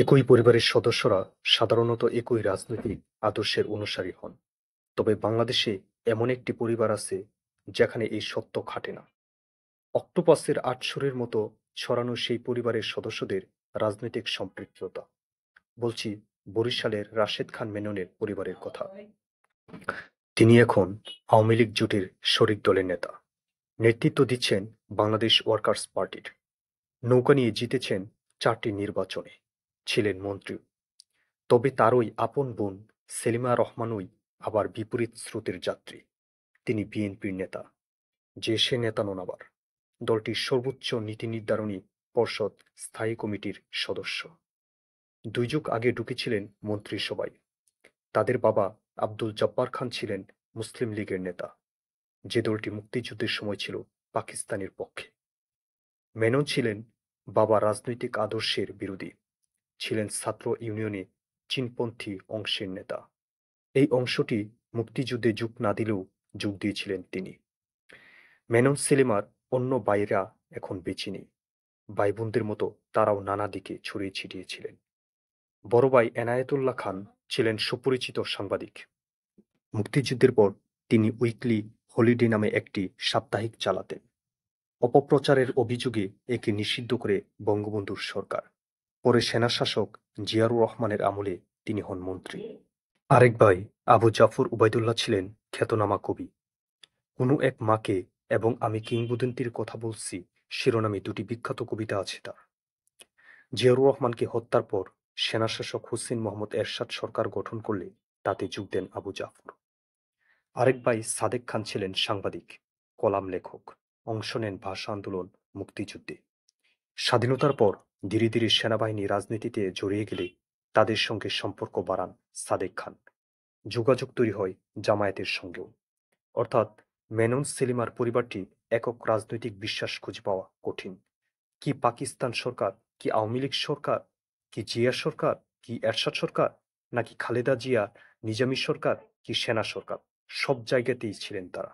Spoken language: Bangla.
একই পরিবারের সদস্যরা সাধারণত একই রাজনৈতিক আদর্শের অনুসারী হন, তবে বাংলাদেশে এমন একটি পরিবার আছে যেখানে এই সত্য খাটে না। অক্টোপাসের আটশোরের মতো ছড়ানো সেই পরিবারের সদস্যদের রাজনৈতিক সম্পৃক্ততা। বলছি বরিশালের রাশেদ খান মেননের পরিবারের কথা। তিনি এখন আওয়ামী লীগ জোটের শরিক দলের নেতা, নেতৃত্ব দিচ্ছেন বাংলাদেশ ওয়ার্কার্স পার্টির। নৌকা নিয়ে জিতেছেন 4টি নির্বাচনে, ছিলেন মন্ত্রী। তবে তারই আপন বোন সেলিমা রহমানই আবার বিপরীত স্রোতের যাত্রী। তিনি বিএনপির নেতা, যে সে নেতা নন আবার, দলটির সর্বোচ্চ নীতি নির্ধারণী পর্ষদ স্থায়ী কমিটির সদস্য। 2 যুগ আগে ঢুকেছিলেন মন্ত্রিসভায়। তাদের বাবা আব্দুল জব্বার খান ছিলেন মুসলিম লীগের নেতা, যে দলটি মুক্তিযুদ্ধের সময় ছিল পাকিস্তানের পক্ষে। মেনন ছিলেন বাবা রাজনৈতিক আদর্শের বিরোধী, ছিলেন ছাত্র ইউনিয়নে চীনপন্থী অংশের নেতা। এই অংশটি মুক্তিযুদ্ধে যোগ না দিলেও যোগ দিয়েছিলেন তিনি। মেনন সেলিমার অন্য ভাইয়েরা এখন বেঁচে নেই। ভাই বোনদের মতো তারাও নানা দিকে ছড়িয়ে ছিটিয়ে ছিলেন। বড় ভাই এনায়েতুল্লাহ খান ছিলেন সুপরিচিত সাংবাদিক। মুক্তিযুদ্ধের পর তিনি উইকলি হলিডে নামে একটি সাপ্তাহিক চালাতেন। অপপ্রচারের অভিযোগে একে নিষিদ্ধ করে বঙ্গবন্ধুর সরকার। পরে সেনাশাসক জিয়াউর রহমানের আমলে তিনি হন মন্ত্রী। আরেক ভাই আবু জাফর উবাইদুল্লাহ ছিলেন খ্যাতনামা কবি। কোনো এক মাকে এবং আমি কিংবদন্তির কথা বলছি শিরোনামে 2টি বিখ্যাত কবিতা আছে তার। জিয়াউর রহমানকে হত্যার পর সেনাশাসক হোসেন মোহাম্মদ এরশাদ সরকার গঠন করলে তাতে যোগ দেন আবু জাফর। আরেক ভাই সাদেক খান ছিলেন সাংবাদিক, কলাম লেখক, অংশ নেন ভাষা আন্দোলন, মুক্তিযুদ্ধে। স্বাধীনতার পর ধীরে ধীরে সেনাবাহিনী রাজনীতিতে জড়িয়ে গেলে তাদের সঙ্গে সম্পর্ক বাড়ান সাদেক খান। যোগাযোগ তৈরি হয় জামায়াতের সঙ্গেও। অর্থাৎ মেনন সেলিমার পরিবারটি একক রাজনৈতিক বিশ্বাস খুঁজে পাওয়া কঠিন। কি পাকিস্তান সরকার, কি আওয়ামী লীগ সরকার, কি জিয়া সরকার, কি এরশাদ সরকার, নাকি খালেদা জিয়া নিজামী সরকার, কি সেনা সরকার, সব জায়গাতেই ছিলেন তারা।